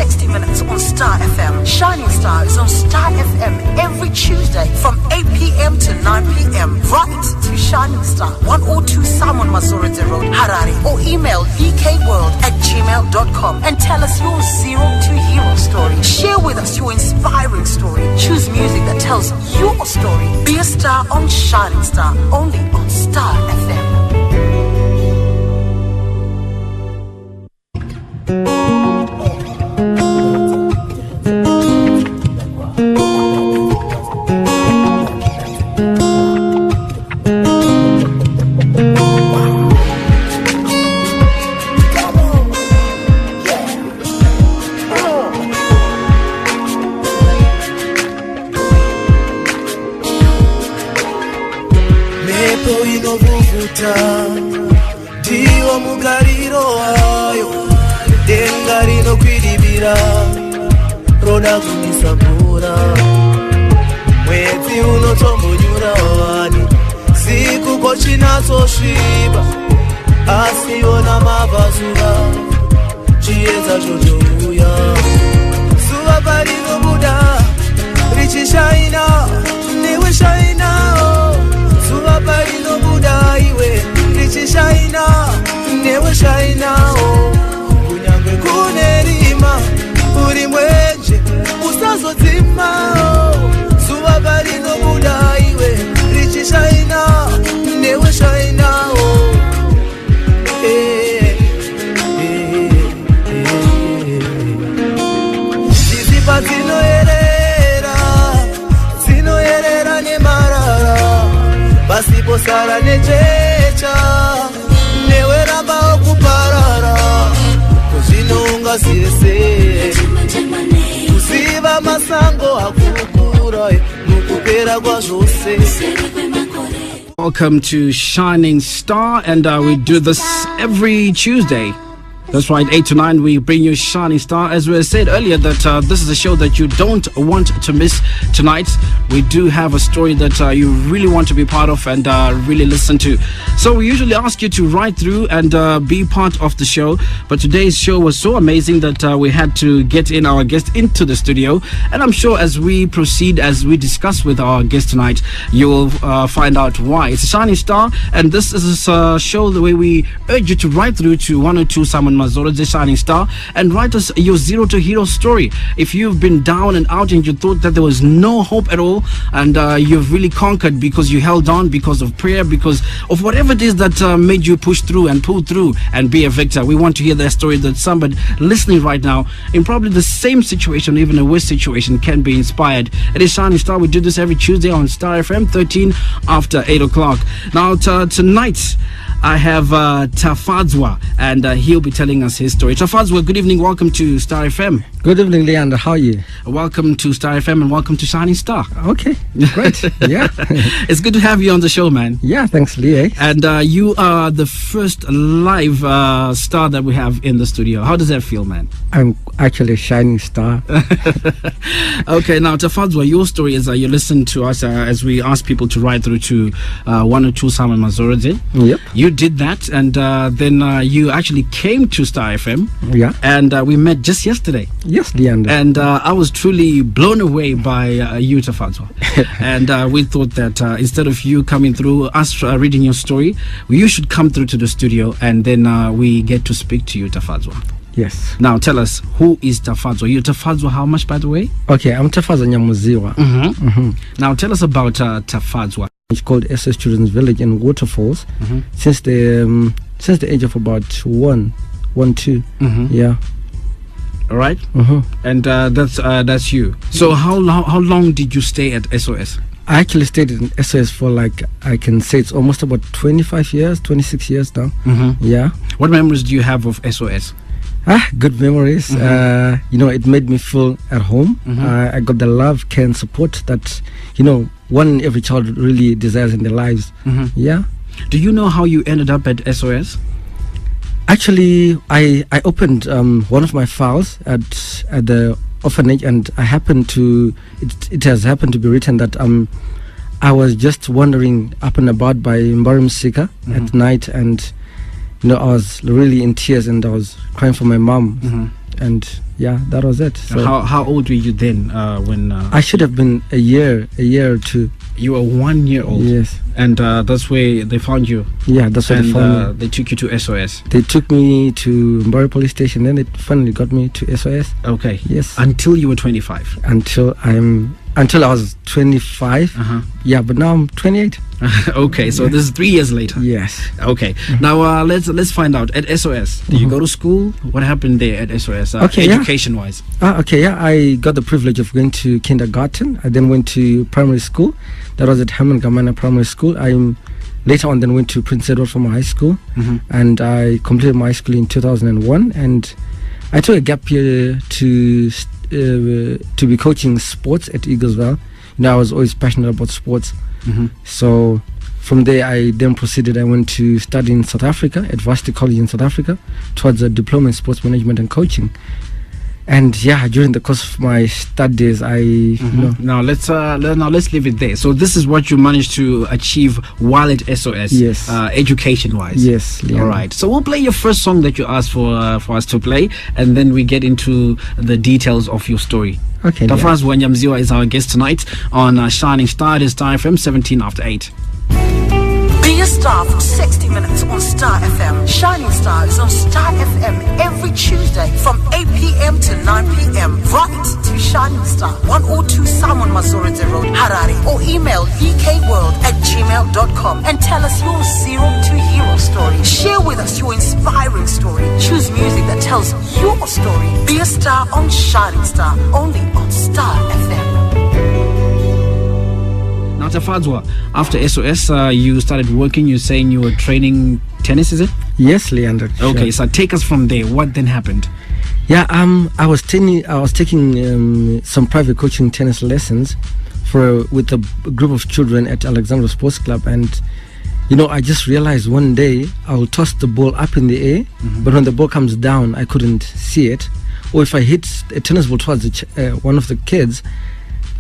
60 minutes on Star FM. Shining Star is on Star FM every Tuesday from 8 p.m. to 9 p.m. Right to Shining Star, 102 Simon Mazorete Road, Harare, or email leekayworld@gmail.com and tell us your zero to hero story. Share with us your inspiring story. Choose music that tells your story. Be a star on Shining Star, only on Star FM. Dio mugariro ayo dengarino kwidibira roda kunisabura mwezi unotombonyura wani siku kochinaso shiba asiona mavazuva chiedza chotouya zuva parino buda richishaina newe shainao zuva parino buda iwe richishaina newe shainao kunyangwe kunerima uri mwenje usazodzimao zuva parino buda iwe richishaina newe shainao zizipa dzinoerera nemarara pasipo sara nechecha newe ramba okuparara kuzvinonga sese kuziva masango akukura mukupera kwazvose. Welcome to Shining Star, and we do this every Tuesday. That's right, 8 to 9 we bring you Shining Star. As we said earlier that this is a show that you don't want to miss. Tonight we do have a story that you really want to be part of and really listen to. So we usually ask you to write through and be part of the show, but today's show was so amazing that we had to get in our guest into the studio, and I'm sure as we proceed, as we discuss with our guest tonight, you will find out why. It's a Shining Star, and this is a show the way we urge you to write through to 102 Simon Mazorete, the Shining Star, and write us your zero to hero story. If you've been down and out and you thought that there was no hope at all, and you've really conquered because you held on, because of prayer, because of whatever it is that made you push through and pull through and be a victor. We want to hear that story, that somebody listening right now in probably the same situation, even a worse situation, can be inspired. It is Shining Star. We do this every Tuesday on Star FM 13 after 8 o'clock. Now tonight I have Tafadzwa, and he'll be telling us his story. Tafadzwa, good evening. Welcome to Star FM. Good evening, Leander. How are you? Welcome to Star FM and welcome to Shining Star. Okay, great. Yeah. It's good to have you on the show, man. Yeah, thanks, Leekay. And you are the first live star that we have in the studio. How does that feel, man? I'm actually a shining star. Okay, now, Tafadzwa, your story is you listen to us as we ask people to write through to 102 Simon Mazorete. Yep. You did that, and then you actually came to Star FM. Yeah. And we met just yesterday. Yes, Leander. And I was truly blown away by you, Tafadzwa. And we thought that instead of you coming through, us reading your story, you should come through to the studio, and then we get to speak to you, Tafadzwa. Yes. Now tell us, who is Tafadzwa? You're Tafadzwa how much, by the way? Okay, I'm Tafadzwa Nyamuzihwa. Now tell us about Tafadzwa. It's called SS Children's Village in Waterfalls since the age of about 1, 2. Yeah. All right. And that's you. So how long did you stay at SOS? I actually stayed in SOS for, like, I can say it's almost about 25 years, 26 years now. Yeah. What memories do you have of SOS? Good memories. It made me feel at home. I got the love, care, and support that, one every child really desires in their lives. Yeah. Do you know how you ended up at SOS? Actually, I opened one of my files at the orphanage, and I happened to it has happened to be written that I was just wandering up and about by Mbarimsika at night, and I was really in tears, and I was crying for my mom. and yeah, that was it. So How old were you then when I should have been a year or two. You were 1 year old? Yes. And that's where they found you? Yeah, that's where they found me. They took you to SOS? They took me to Mbari police station, then they finally got me to SOS. Okay. Yes. Until you were 25? Until I was 25. Yeah, but now I'm 28. Okay, so this is 3 years later. Yes. Okay. Now let's find out. At SOS, did you go to school? What happened there at SOS? Education wise? I got the privilege of going to kindergarten. I then went to primary school. That was at Herman Gamana Primary School. I later on then went to Prince Edward for my high school, and I completed my high school in 2001. And I took a gap year to be coaching sports at Eaglesville. I was always passionate about sports. So from there I then proceeded. I went to study in South Africa at Varsity College in South Africa towards a diploma in sports management and coaching. And yeah, during the course of my studies, Now let's leave it there. So this is what you managed to achieve while at SOS. Yes. Education wise. Yes. Leon. All right. So we'll play your first song that you asked for us to play, and then we get into the details of your story. Okay. Tafadzwa Nyamuzihwa is our guest tonight on Shining Star. It is Star FM 17 after 8. Be a star for 60 minutes on Star FM. Shining Star is on Star FM every Tuesday from 8 p.m. to 9 p.m. Right to Shining Star, 102 Simon Mazorete Road, Harare, or email leekayworld@gmail.com and tell us your 0 to hero story. Share with us your inspiring story. Choose music that tells your story. Be a star on Shining Star, only on Star FM. Now, Tafadzwa, after SOS, you started working. You're saying you were training tennis, is it? Yes, Leander. Okay, so take us from there. What then happened? Yeah, I was taking some private coaching tennis lessons with a group of children at Alexandra Sports Club, and I just realized one day I'll toss the ball up in the air, but when the ball comes down, I couldn't see it. Or if I hit a tennis ball towards one of the kids,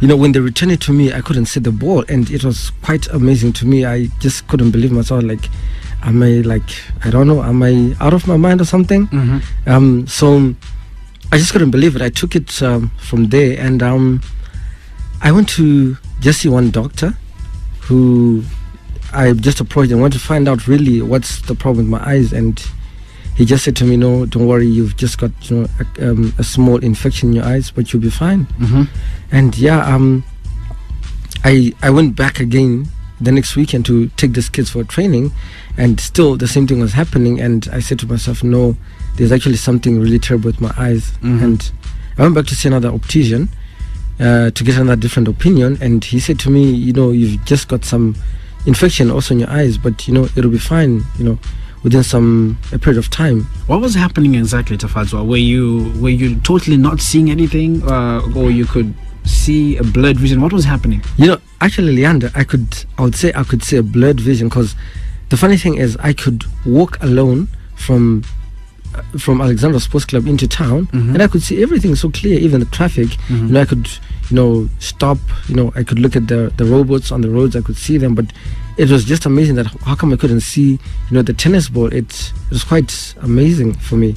when they returned it to me, I couldn't see the ball, and it was quite amazing to me. I just couldn't believe myself. Am I out of my mind or something? So I just couldn't believe it. I took it from there, and I went to just see one doctor who I just approached and wanted to find out really what's the problem with my eyes, and he just said to me, "No, don't worry. You've just got a small infection in your eyes, but you'll be fine." And yeah, I went back again the next weekend to take these kids for training, and still the same thing was happening. And I said to myself, "No, there's actually something really terrible with my eyes." And I went back to see another optician to get another different opinion, and he said to me, "You've just got some infection also in your eyes, but it'll be fine. Within a period of time." What was happening exactly, Tafadzwa? Were you totally not seeing anything, or you could see a blurred vision? What was happening? Actually, Leander, I would say I could see a blurred vision, because the funny thing is I could walk alone from Alexandra Sports Club into town, and I could see everything so clear, even the traffic. I could stop, I could look at the robots on the roads, I could see them, but it was just amazing that how come I couldn't see the tennis ball. It was quite amazing for me.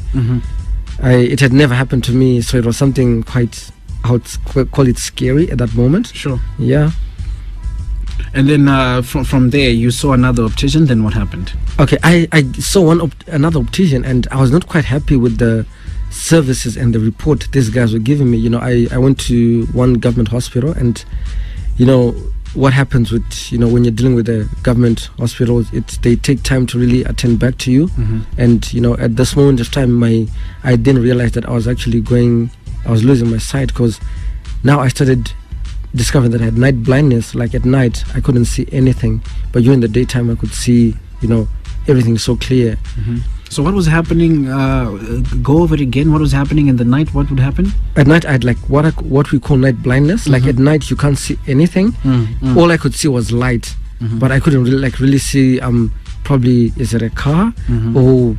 It had never happened to me, so it was something quite, I would call it, scary at that moment. Sure. Yeah. And then from there you saw another optician. Then what happened? Okay, I saw another optician, and I was not quite happy with the services and the report these guys were giving me. I went to one government hospital, and what happens with when you're dealing with the government hospitals, they take time to really attend back to you. And at this moment of time, I didn't realize that I was losing my sight, because now I started discovering that I had night blindness. Like at night I couldn't see anything, but during the daytime I could see everything so clear. So what was happening? Go over it again. What was happening in the night? What would happen? At night I had what we call night blindness. Like at night you can't see anything. All I could see was light, but I couldn't really see probably is it a car, or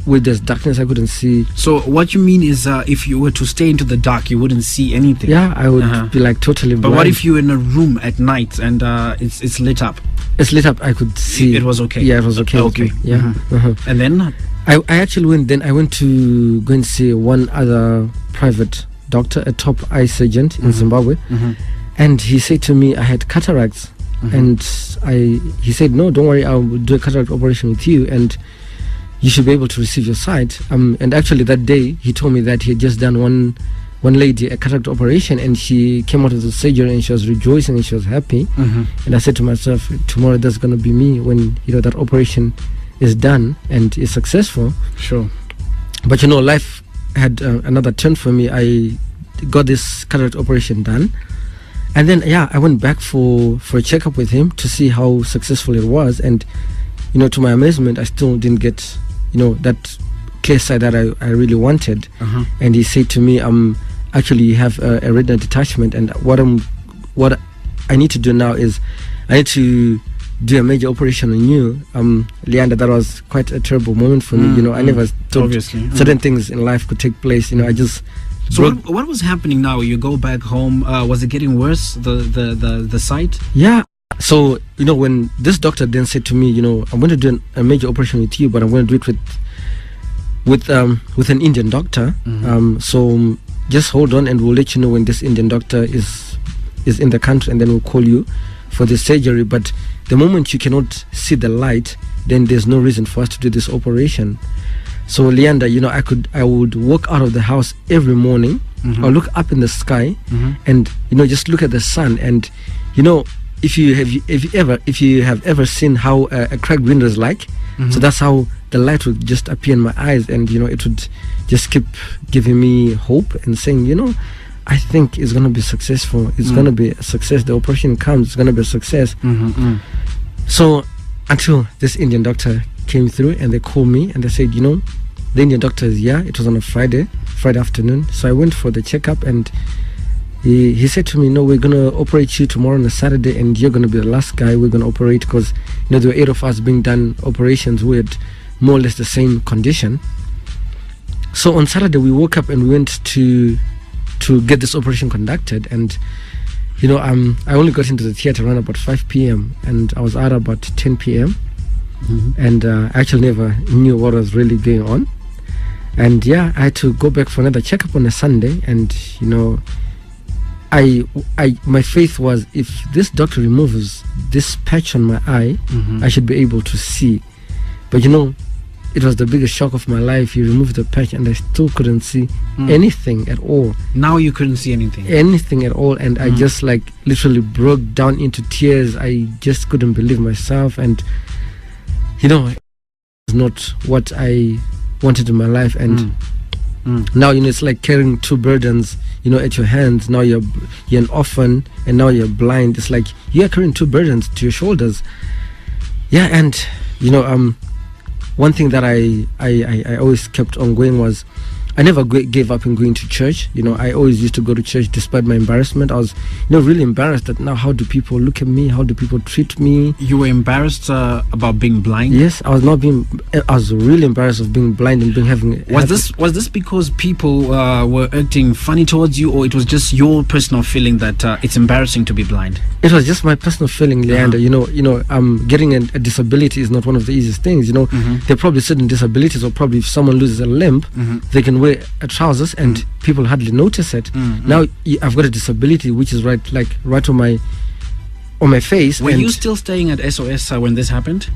with this darkness I couldn't see. So what you mean is if you were to stay into the dark you wouldn't see anything? Yeah, I would be totally blind. But what if you're in a room at night and it's lit up? It's lit up, I could see. It was okay? Yeah, it was okay. Okay. Yeah. And then? I actually went. Then I went to go and see one other private doctor, a top eye surgeon in Zimbabwe, and he said to me I had cataracts, and he said, no, don't worry, I'll do a cataract operation with you, and you should be able to receive your sight. And actually that day he told me that he had just done one lady a cataract operation, and she came out of the surgery and she was rejoicing and she was happy. And I said to myself, tomorrow that's going to be me when that operation is done and is successful. Sure. But life had another turn for me. I got this cataract operation done, and then I went back for a checkup with him to see how successful it was. And to my amazement, I still didn't get that clear sight that I really wanted. And he said to me, actually you have a retinal detachment, and what I need to do now is I need to do a major operation on you. Leander, that was quite a terrible moment for me. I never thought certain things in life could take place. I just So what was happening now? You go back home, was it getting worse, the sight? Yeah. So when this doctor then said to me, I'm going to do a major operation with you, but I'm going to do it with an Indian doctor. So just hold on, and we'll let you know when this Indian doctor is in the country, and then we'll call you for the surgery. But the moment you cannot see the light, then there's no reason for us to do this operation. So Leander, I would walk out of the house every morning, or look up in the sky, and just look at the sun. And if you have ever seen how a cracked window is like, so that's how the light would just appear in my eyes, and it would just keep giving me hope and saying, I think it's going to be successful. It's going to be a success. The operation comes, it's going to be a success. So until this Indian doctor came through, and they called me and they said, the Indian doctor is here. It was on a Friday afternoon. So I went for the checkup, and he said to me, no, we're going to operate you tomorrow on a Saturday, and you're going to be the last guy we're going to operate, because there were 8 of us being done operations with more or less the same condition. So on Saturday we woke up and we went to get this operation conducted, and I only got into the theater around about 5 p.m. and I was out about 10 p.m. And I actually never knew what was really going on. And I had to go back for another checkup on a Sunday, and my faith was, if this doctor removes this patch on my eye, I should be able to see. But it was the biggest shock of my life. He removed the patch and I still couldn't see anything at all. Now you couldn't see anything? Anything at all. And I just literally broke down into tears. I just couldn't believe myself. And it's not what I wanted in my life. And now it's like carrying 2 burdens at your hands. Now you're an orphan, and now you're blind. It's like you're carrying 2 burdens to your shoulders. And one thing that I always kept on going was, I never gave up in going to church. I always used to go to church despite my embarrassment. I was really embarrassed that now how do people look at me? How do people treat me? You were embarrassed about being blind? Yes, I was really embarrassed of being blind and having. Was this because people were acting funny towards you, or it was just your personal feeling that it's embarrassing to be blind? It was just my personal feeling, Leander. Getting a disability is not one of the easiest things. There are probably certain disabilities, or probably if someone loses a limb, they can wear trousers and people hardly notice it. Now I've got a disability which is right on my face. Were you still staying at SOS when this happened?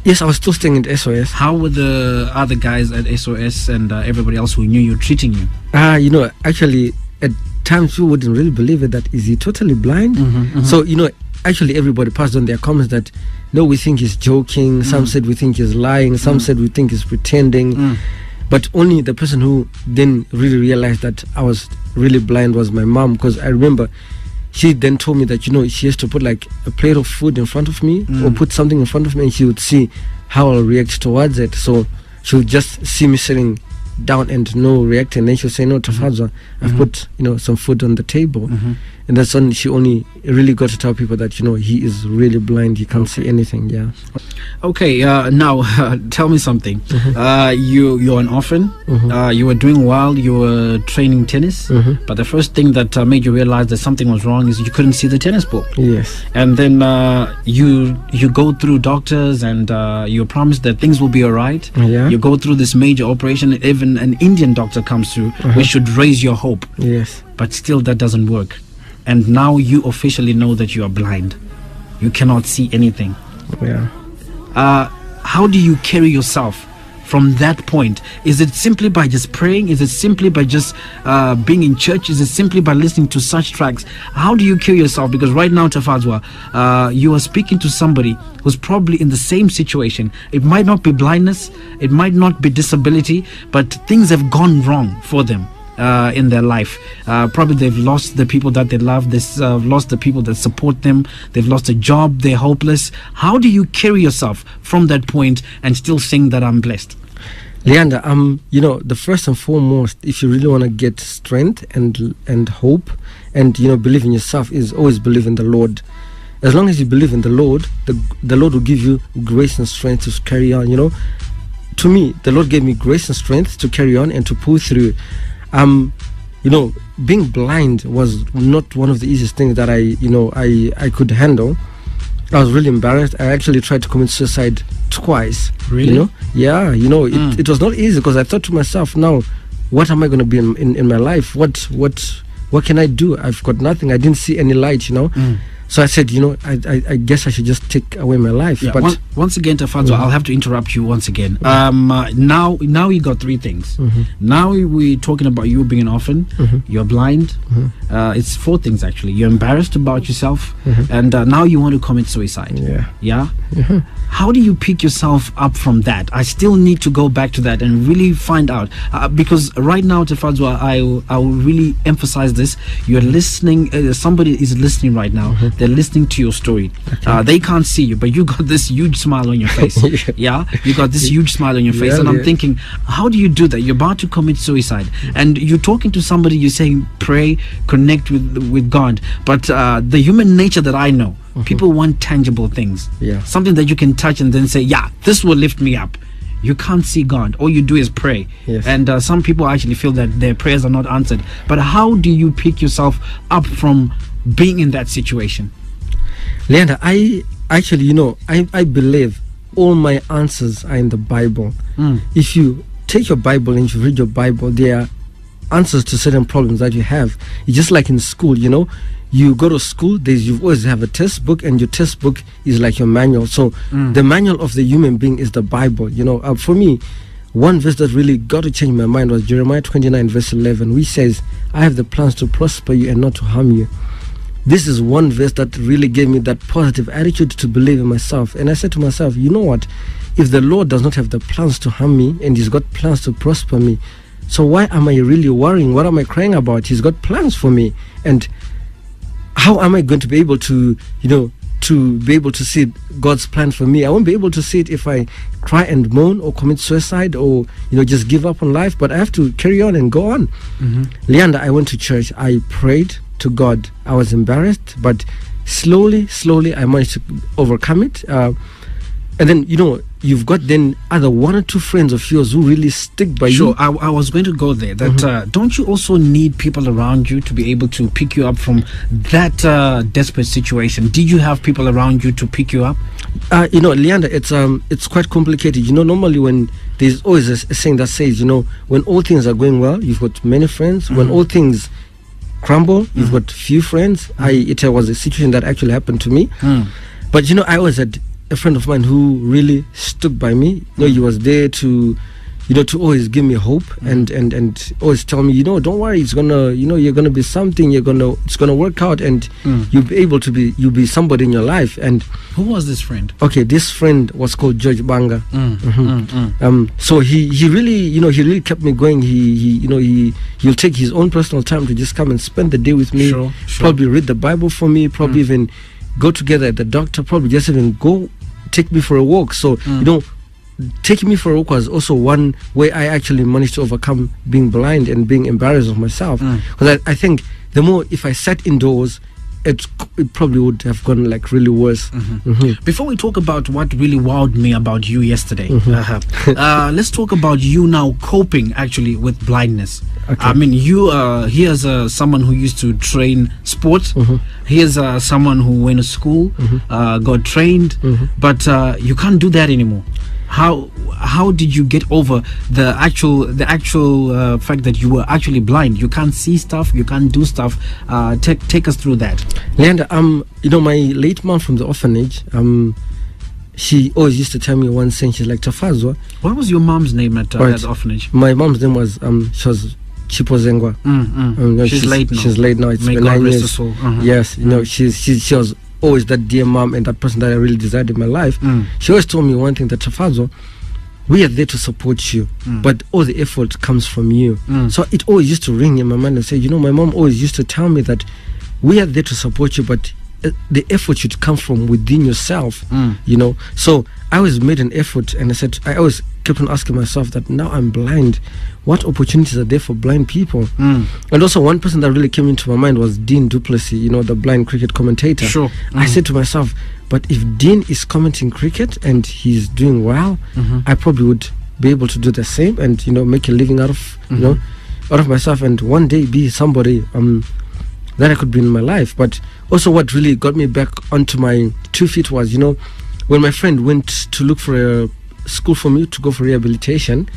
Yes, I was still staying at SOS. How were the other guys at SOS and everybody else who knew you treating you? Actually at times you wouldn't really believe it, that is he totally blind? So actually everybody passed on their comments that, no, we think he's joking. Some said we think he's lying. Some said we think he's pretending. But only the person who then really realized that I was really blind was my mom, because I remember she then told me that she has to put a plate of food in front of me, or put something in front of me, and she would see how I'll react towards it. So she would just see me sitting down and no react, and then she'll say, no, Tafadzwa, I've put some food on the table. And that's when she only really got to tell people that, he is really blind. He can't see anything. Yeah. Okay. Now, tell me something. You're an orphan. You were doing well. You were training tennis. But the first thing that made you realize that something was wrong is you couldn't see the tennis ball. Yes. And then you go through doctors and you're promised that things will be all right. Yeah. You go through this major operation. Even an Indian doctor comes through, which should raise your hope. Yes. But still, that doesn't work. And now you officially know that you are blind. You cannot see anything. Yeah. How do you carry yourself from that point? Is it simply by just praying? Is it simply by just being in church? Is it simply by listening to such tracks? How do you carry yourself? Because right now, Tafadzwa, you are speaking to somebody who's probably in the same situation. It might not be blindness, it might not be disability, but things have gone wrong for them. In their life, probably they've lost the people that they love. They've lost the people that support them. They've lost a job. They're hopeless. How do you carry yourself from that point and still sing that I'm blessed? Leander, the first and foremost, if you really want to get strength and hope and believe in yourself, is always believe in the Lord. As long as you believe in the Lord, the Lord will give you grace and strength to carry on. To me, the Lord gave me grace and strength to carry on and to pull through. Being blind was not one of the easiest things that I could handle. I was really embarrassed. I actually tried to commit suicide twice. Really? Yeah. It was not easy because I thought to myself, now, what am I going to be in my life? What can I do? I've got nothing. I didn't see any light. So I said, I guess I should just take away my life. Yeah, but once again, Tafadzwa, I'll have to interrupt you once again. Now you got three things. Now we're talking about you being an orphan. You're blind. It's four things actually. You're embarrassed about yourself, and now you want to commit suicide. Yeah. How do you pick yourself up from that? I still need to go back to that and really find out, because right now, Tafadzwa, I will really emphasize this. You're listening. Somebody is listening right now. They're listening to your story. Okay. They can't see you, but you got this huge smile on your face. Yeah, you got this huge smile on your face, and I'm thinking, how do you do that? You're about to commit suicide, and you're talking to somebody. You're saying, pray, connect with God. But the human nature that I know, people want tangible things. Something that you can touch and then say, yeah, this will lift me up. You can't see God. All you do is pray. And some people actually feel that their prayers are not answered. But how do you pick yourself up from being in that situation? Leander, I actually, I believe all my answers are in the Bible. If you take your Bible and you read your Bible, there are answers to certain problems that you have. It's just like in school, you go to school, you always have a test book, and your test book is like your manual. So the manual of the human being is the Bible. For me, one verse that really got to change my mind was Jeremiah 29 verse 11, which says, I have the plans to prosper you and not to harm you. This is one verse that really gave me that positive attitude to believe in myself. And I said to myself, you know what? If the Lord does not have the plans to harm me and He's got plans to prosper me, so why am I really worrying? What am I crying about? He's got plans for me. And how am I going to be able to, see God's plan for me? I won't be able to see it if I cry and moan or commit suicide or, just give up on life. But I have to carry on and go on. Leander, I went to church. I prayed to God. I was embarrassed, but slowly I managed to overcome it. And then, you've got then other one or two friends of yours who really stick by you. Sure, I was going to go there. That don't you also need people around you to be able to pick you up from that desperate situation? Did you have people around you to pick you up? Leander, it's quite complicated. Normally when there's always a saying that says, when all things are going well, you've got many friends. When all things crumble, you've got few friends. It was a situation that actually happened to me. But I always had a friend of mine who really stuck by me. He was there to to always give me hope and always tell me, don't worry, it's gonna, you're gonna be something, it's gonna work out, and you'll be somebody in your life. And who was this friend? Okay, this friend was called George Banga. So he really kept me going. He'll take his own personal time to just come and spend the day with me. Sure. Probably read the Bible for me, probably even go together at the doctor, probably just even go take me for a walk. So taking me for a walk was also one way I actually managed to overcome being blind and being embarrassed of myself. Because I think the more if I sat indoors, it probably would have gone like really worse. Before we talk about what really wowed me about you yesterday, let's talk about you now coping actually with blindness. Okay. I mean, you here's someone who used to train sports. Here's someone who went to school, got trained, but you can't do that anymore. How did you get over the actual fact that you were actually blind? You can't see stuff, you can't do stuff. Take us through that. Leander, my late mom from the orphanage, she always used to tell me one thing. She's like, Tafadzwa. What was your mom's name at the orphanage? My mom's name was she was Chipozengwa. She's late now. She's late now. It's May been God 9 rest years. her soul. Yes, she was always that dear mom and that person that I really desired in my life. She always told me one thing, that Tafadzwa, we are there to support you, but all the effort comes from you. So it always used to ring in my mind and say, my mom always used to tell me that we are there to support you, but the effort should come from within yourself. So I always made an effort, and I always kept on asking myself that now I'm blind, what opportunities are there for blind people? And also one person that really came into my mind was Dean Duplessis, the blind cricket commentator. Sure. I said to myself, but if Dean is commenting cricket and he's doing well, I probably would be able to do the same and make a living out of out of myself, and one day be somebody that I could be in my life. But also what really got me back onto my 2 feet was when my friend went to look for a school for me to go for rehabilitation,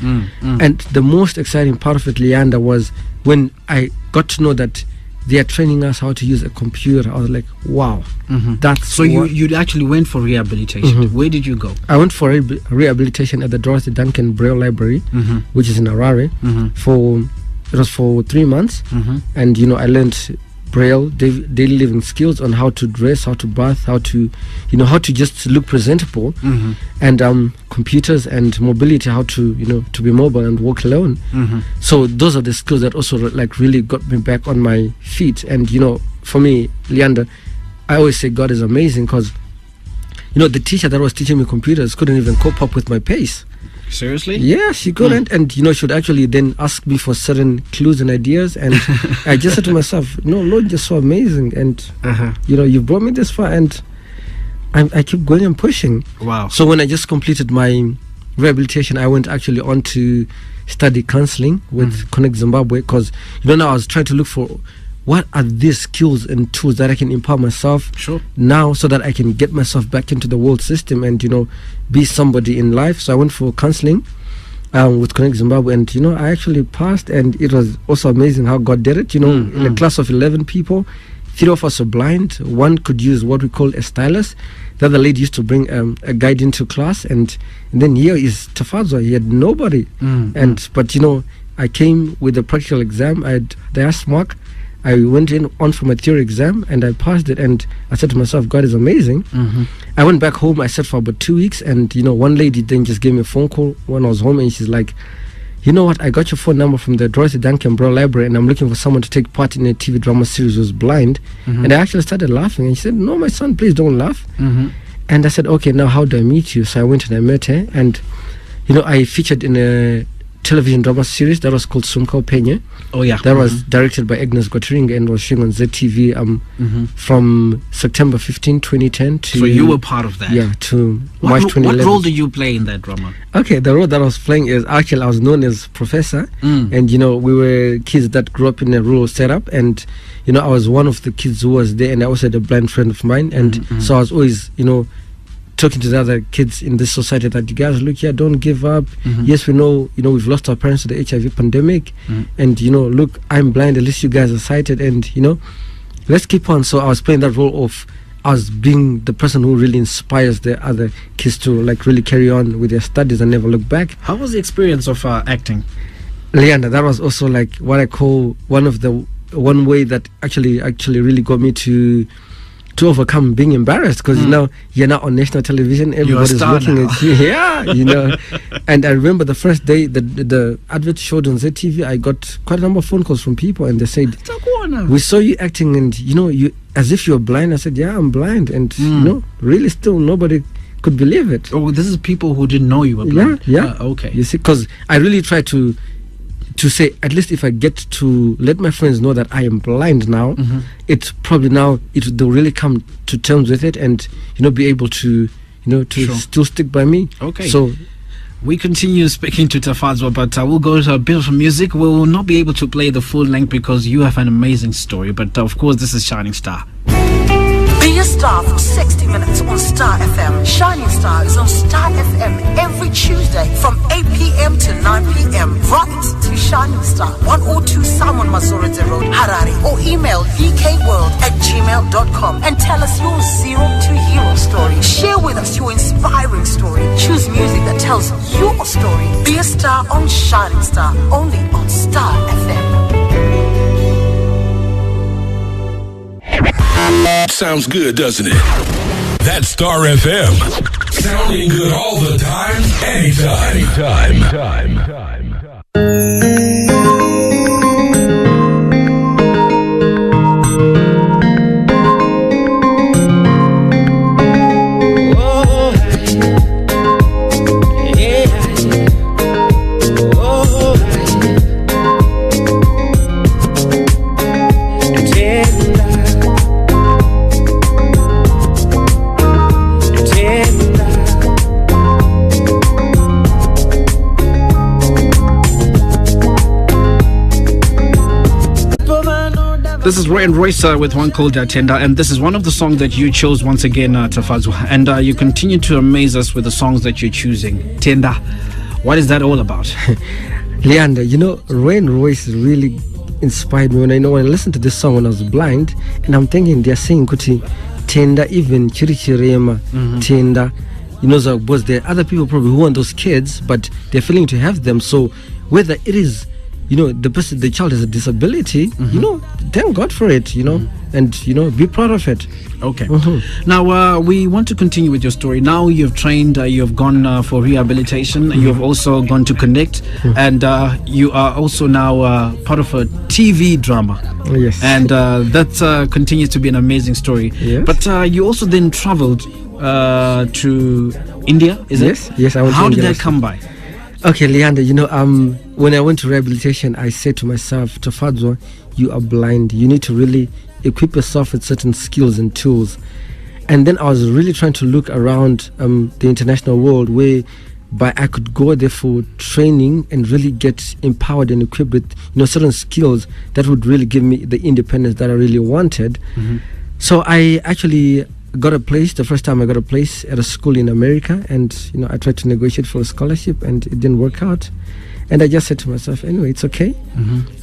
and the most exciting part of it, Leander, was when I got to know that they are training us how to use a computer. I was like, wow, that's so you actually went for rehabilitation. Where did you go? I went for rehabilitation at the Dorothy Duncan Braille Library, which is in Harare. It was for 3 months, and I learned Braille, daily living skills on how to dress, how to bath, how to just look presentable, and computers and mobility, how to to be mobile and walk alone. So those are the skills that also like really got me back on my feet. And for me, Leander, I always say God is amazing, because the teacher that was teaching me computers couldn't even cope up with my pace. Seriously? Yeah, she couldn't. And she would actually then ask me for certain clues and ideas, and I just said to myself, Lord, you're so amazing, and you brought me this far, and I keep going and pushing. Wow. So when I just completed my rehabilitation, I went actually on to study counseling with Connect Zimbabwe, because now I was trying to look for what are these skills and tools that I can empower myself now, so that I can get myself back into the world system and be somebody in life. So I went for counseling with Connect Zimbabwe, and I actually passed, and it was also amazing how God did it. In a class of 11 people, 3 of us are blind. One could use what we call a stylus. The other lady used to bring a guide into class, and then here is Tafadzwa. He had nobody, but I came with a practical exam. I had the S mark. I went on for my theory exam, and I passed it, and I said to myself, God is amazing. I went back home. I sat for about 2 weeks, and one lady then just gave me a phone call when I was home, and she's like, you know what, I got your phone number from the Dorothy Duncan Braille Library, and I'm looking for someone to take part in a TV drama series who's blind. And I actually started laughing, and she said, no, my son, please don't laugh. And I said, okay, now how do I meet you? So I went and I met her, and I featured in a television drama series that was called Sumka Penye. Oh yeah. That was directed by Agnes Gottering and was showing on ZTV from September 15, 2010 to... So you were part of that? Yeah, to March 2011. What role did you play in that drama? Okay, the role that I was playing is actually I was known as Professor, and we were kids that grew up in a rural setup, and I was one of the kids who was there, and I also had a blind friend of mine, and so I was always talking to the other kids in this society that, you guys, look here, don't give up. Yes, we know, we've lost our parents to the HIV pandemic, and look, I'm blind, at least you guys are sighted, and let's keep on. So I was playing that role of us being the person who really inspires the other kids to like really carry on with their studies and never look back. How was the experience of acting? Leander, that was also like what I call one way that actually really got me to overcome being embarrassed, because you're now on national television, everybody's looking at you. Yeah, and I remember the first day the advert showed on ZTV, I got quite a number of phone calls from people, and they said, we saw you acting, and you as if you're blind. I said, yeah, I'm blind, and really still nobody could believe it. Oh, this is people who didn't know you were blind. Yeah. Okay. You see, because I really tried to to say, at least if I get to let my friends know that I am blind now, it's probably now they'll really come to terms with it and be able to still stick by me. Okay. So we continue speaking to Tafadzwa, but we'll go to a bit of music. We will not be able to play the full length because you have an amazing story. But of course, this is Shining Star. Be a star for 60 minutes on Star FM. Shining Star is on Star FM every Tuesday from 8 p.m. to 9 p.m. Right to Shining Star, 102 Simon Mazorodze Road, Harare, or email leekayworld@gmail.com and tell us your 0 to hero story. Share with us your inspiring story. Choose music that tells your story. Be a star on Shining Star, only on Star FM. Sounds good, doesn't it? That's Star FM. Sounding good all the time, anytime. This is Roy and Royce with one called Tenda, and this is one of the songs that you chose once again, Tafadzwa. And you continue to amaze us with the songs that you're choosing. Tenda, what is that all about? Leander, Roy and Royce really inspired me when I listened to this song when I was blind, and I'm thinking they're saying kuti Tenda, even Chirichirema, Tenda. So because there are other people probably who want those kids, but they're failing to have them. So whether it is the child has a disability, thank God for it, and be proud of it. Okay. Now we want to continue with your story. Now you've trained, you've gone for rehabilitation, you've also gone to Connect, and you are also now part of a TV drama. Yes. And that continues to be an amazing story. Yes. But you also then traveled to India, is it? Yes, I went to How India. did that come by? Okay, Leander, when I went to rehabilitation, I said to myself, Tafadzwa, you are blind. You need to really equip yourself with certain skills and tools. And then I was really trying to look around the international world whereby I could go there for training and really get empowered and equipped with certain skills that would really give me the independence that I really wanted. So I actually got a place. The first time I got a place at a school in America, and I tried to negotiate for a scholarship and it didn't work out, and I just said to myself, anyway, it's okay.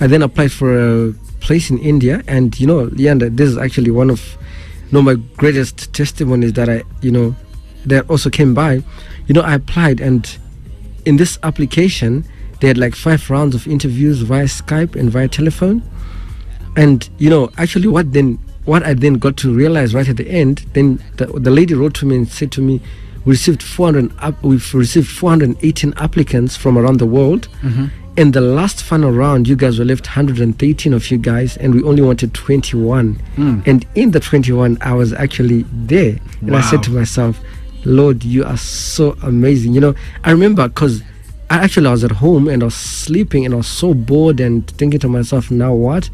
I then applied for a place in India, and Leander, this is actually one of my greatest testimonies that that also came by. I applied, and in this application they had like 5 rounds of interviews via Skype and via telephone. And actually what I then got to realize right at the end, then the lady wrote to me and said to me, we've received 418 applicants from around the world. In the last final round, you guys were left 113 of you guys, and we only wanted 21. And in the 21, I was actually there. And Wow. I said to myself, Lord, you are so amazing. I remember because I was at home and I was sleeping and I was so bored and thinking to myself, now what?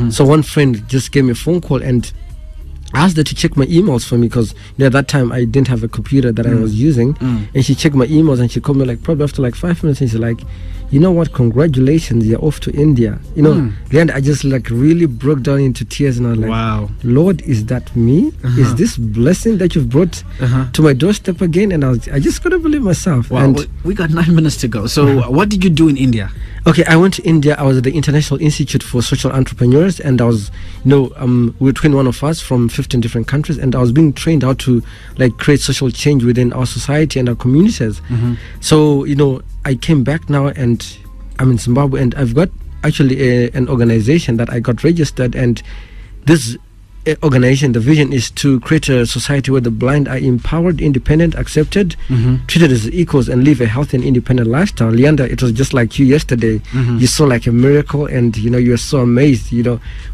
So one friend just gave me a phone call and I asked her to check my emails for me because at that time I didn't have a computer that I was using. And she checked my emails and she called me probably after 5 minutes, and she's like, you know what, congratulations, you're off to India. Then I just really broke down into tears, and I was like, Wow. Lord, is that me? Is this blessing that you've brought to my doorstep again? And I just couldn't believe myself. Wow, And we got 9 minutes to go. So what did you do in India? okay, I went to India. I was at the International Institute for Social Entrepreneurs, and I was, we were 21 of us from 15 different countries, and I was being trained how to create social change within our society and our communities. So, I came back now, and I'm in Zimbabwe, and I've got actually an organization that I got registered, and this organization, the vision is to create a society where the blind are empowered, independent, accepted, treated as equals, and live a healthy and independent lifestyle. Leander, it was just like you yesterday. You saw like a miracle, and you were so amazed.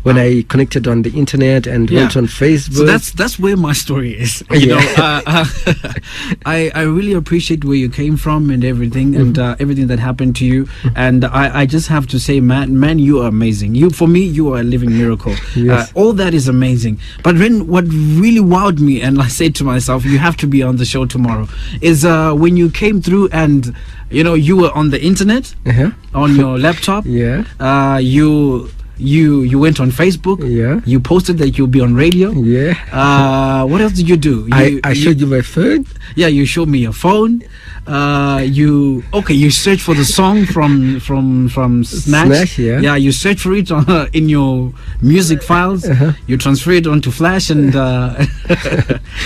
When I connected on the internet and went on Facebook. So that's where my story is. I really appreciate where you came from and everything, and everything that happened to you. And I just have to say, man, you are amazing. For me, you are a living miracle. Yes. All that is amazing. But then what really wowed me, and I said to myself, you have to be on the show tomorrow, is when you came through and you were on the internet, on your laptop. You went on Facebook. You posted that you'll be on radio. What else did you do? I showed you my phone. You showed me your phone. You searched for the song from Snatch. You searched for it in your music files. You transfer it onto Flash, and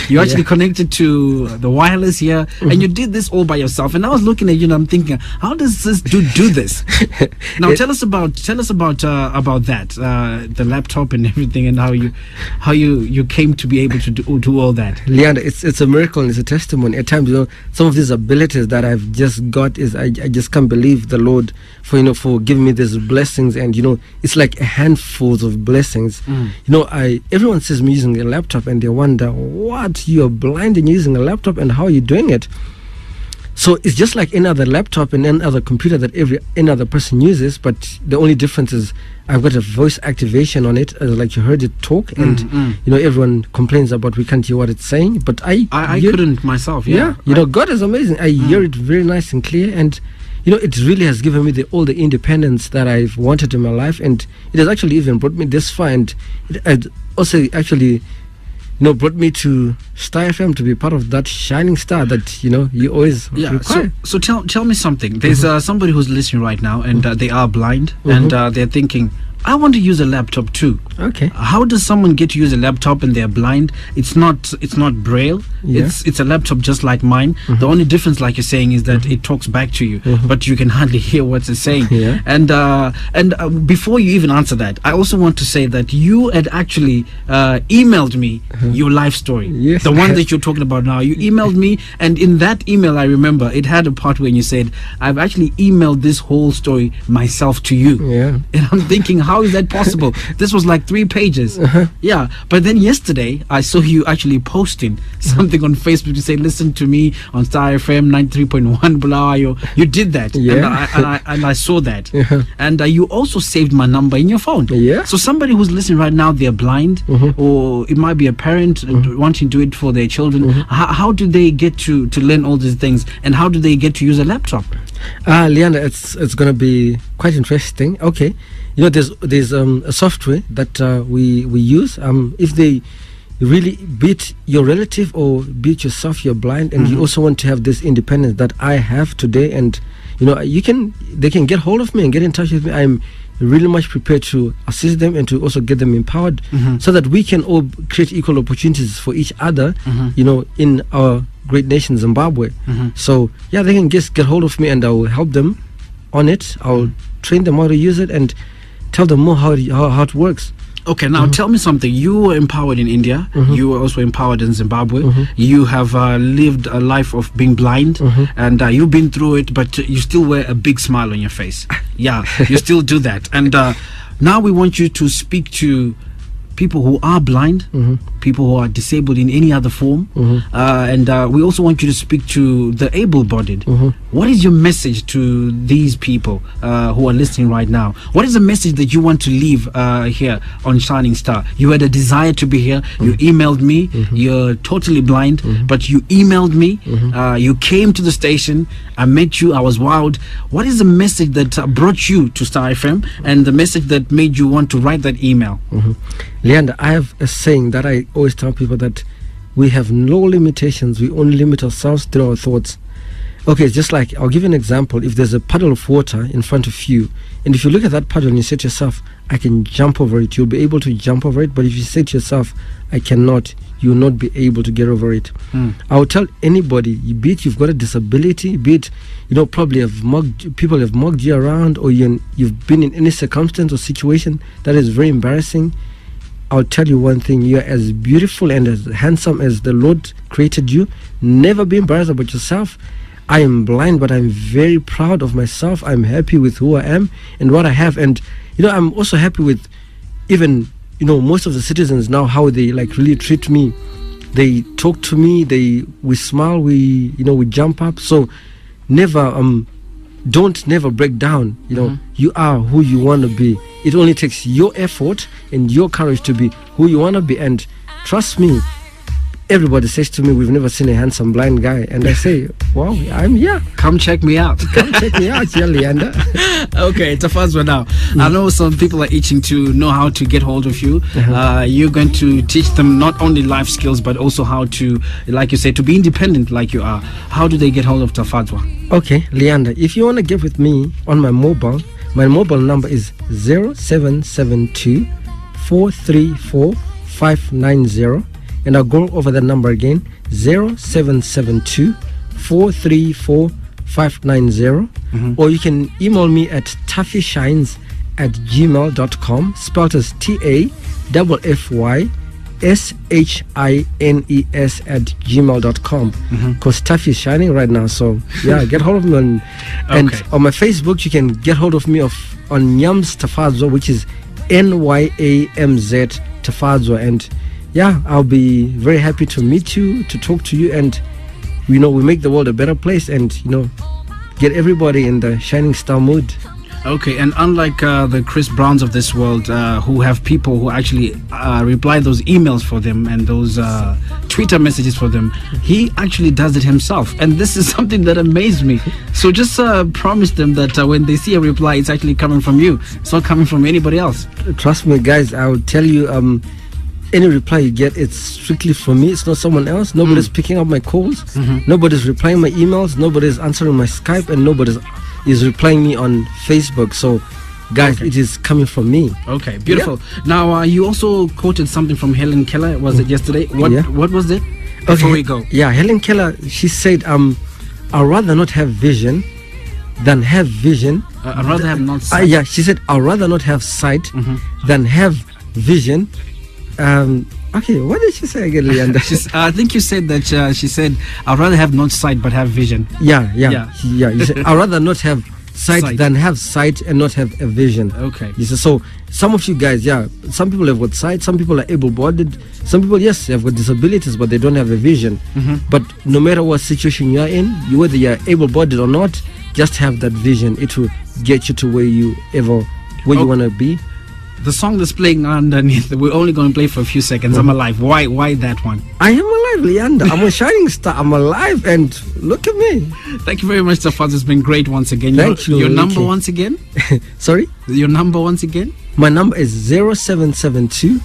you actually connected to the wireless here, and you did this all by yourself. And I was looking at you, and I'm thinking, how does this dude do this? Now tell us about that, the laptop and everything, and how you came to be able to do all that. Leander, it's a miracle and it's a testimony. At times, some of these abilities that I've just got is I just can't believe the Lord for giving me these blessings, and it's like a handful of blessings. Everyone sees me using a laptop and they wonder, what, you're blind and using a laptop, and how are you doing it? So it's just like any other laptop and any other computer that any other person uses, but the only difference is I've got a voice activation on it, like you heard it talk, and everyone complains about we can't hear what it's saying, but I couldn't myself. God is amazing. I hear it very nice and clear, and it really has given me all the independence that I've wanted in my life, and it has actually even brought me this far, and it also actually brought me to Star FM to be part of that shining star that you always require. So tell me something. There's somebody who's listening right now, and they are blind, and they're thinking, I want to use a laptop too. Okay. How does someone get to use a laptop and they're blind? It's not braille. Yeah. It's a laptop just like mine. The only difference, like you're saying, is that it talks back to you, but you can hardly hear what it's saying. Yeah. And before you even answer that, I also want to say that you had actually emailed me your life story. Yes. The one that you're talking about now. You emailed me, and in that email, I remember it had a part when you said, I've actually emailed this whole story myself to you. Yeah. And I'm thinking, how is that possible? This was like 3 pages. Yeah. But then yesterday, I saw you actually posting something on Facebook to say, listen to me on Star FM 93.1, blah. You did that. Yeah. And I saw that. And you also saved my number in your phone. Yeah. So somebody who's listening right now, they're blind, or it might be a parent wanting to do it for their children. How do they get to learn all these things, and how do they get to use a laptop? Leander, it's going to be quite interesting. Okay. There's a software that we use. If they really beat your relative or beat yourself, you're blind, and you also want to have this independence that I have today, and they can get hold of me and get in touch with me. I'm really much prepared to assist them and to also get them empowered, so that we can all create equal opportunities for each other, in our great nation Zimbabwe. So they can just get hold of me, and I'll help them on it. I'll train them how to use it and tell them more how it works. Okay, now tell me something. You were empowered in India. You were also empowered in Zimbabwe. You have lived a life of being blind, and you've been through it, but you still wear a big smile on your face. Yeah, you still do that. And now we want you to speak to people who are blind, people who are disabled in any other form, and we also want you to speak to the able-bodied. What is your message to these people who are listening right now? What is the message that you want to leave here on Shining Star? You had a desire to be here. You emailed me. You're totally blind, but you emailed me. You came to the station. I met you. I was wowed. What is the message that brought you to Star FM, and the message that made you want to write that email? Leander, I have a saying that I always tell people, that we have no limitations. We only limit ourselves through our thoughts. Okay, it's just like, I'll give you an example. If there's a puddle of water in front of you, and if you look at that puddle and you say to yourself, I can jump over it, you'll be able to jump over it. But if you say to yourself, I cannot, you will not be able to get over it. I will tell anybody, be it you've got a disability, be it, probably people have mugged you around, or you've been in any circumstance or situation that is very embarrassing, I'll tell you one thing. You're as beautiful and as handsome as the Lord created you. Never be embarrassed about yourself. I am blind, but I'm very proud of myself. I'm happy with who I am and what I have. And, I'm also happy with even, most of the citizens now, how they really treat me. They talk to me, we smile, we jump up. So don't never break down. You are who you want to be. It only takes your effort and your courage to be who you want to be. And trust me, everybody says to me, we've never seen a handsome blind guy. And I say, well, I'm here. Come check me out. Come check me out, yeah, Leander. Okay, Tafadzwa now. I know some people are itching to know how to get hold of you. You're going to teach them not only life skills, but also how to, like you say, to be independent like you are. How do they get hold of Tafadzwa? Okay, Leander, if you want to get with me on my mobile number is 0772 434 590. And I'll go over the number again, 0772 434 590. Or you can email me at taffyshines@gmail.com, spelled as TAFFYSHINES@gmail.com. Because Taffy is shining right now, so yeah, get hold of me and on my Facebook you can get hold of me on Nyams Tafadzwa, which is NYAMZ Tafadzwa. And yeah, I'll be very happy to meet you, to talk to you, and we make the world a better place, and get everybody in the shining star mood. Okay, and unlike the Chris Browns of this world, who have people who actually reply those emails for them and those Twitter messages for them, he actually does it himself. And this is something that amazed me. So just promise them that when they see a reply, it's actually coming from you. It's not coming from anybody else. Trust me, guys, I will tell you, any reply you get, it's strictly from me. It's not someone else. Nobody's picking up my calls. Nobody's replying my emails. Nobody's answering my Skype, and nobody's is replying me on Facebook. So, guys, it is coming from me. Okay, beautiful. Yeah. Now, you also quoted something from Helen Keller. Was it yesterday? What was it? Before we go. Yeah, Helen Keller, she said, I'd rather not have vision than have vision. I'd rather have not sight. Yeah, she said, I'd rather not have sight than have vision. Okay, what did she say again, Leander? I think you said that she said, I'd rather have not sight but have vision. Yeah. You said, I'd rather not have sight than have sight and not have a vision. Okay. You said, so some of you guys, some people have got sight, some people are able-bodied, some people, yes, have got disabilities, but they don't have a vision. But no matter what situation you are in, whether you're able-bodied or not, just have that vision. It will get you to where you want to be. The song that's playing underneath, we're only going to play for a few seconds. I'm Alive. Why that one? I am alive, Leander. I'm a shining star. I'm alive, and look at me. Thank you very much, Tafadzwa. It's been great once again. Thank you. Your number once again? Sorry? Your number once again? My number is 0772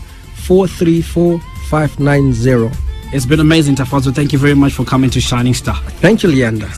434 590. It's been amazing, Tafadzwa. Thank you very much for coming to Shining Star. Thank you, Leander.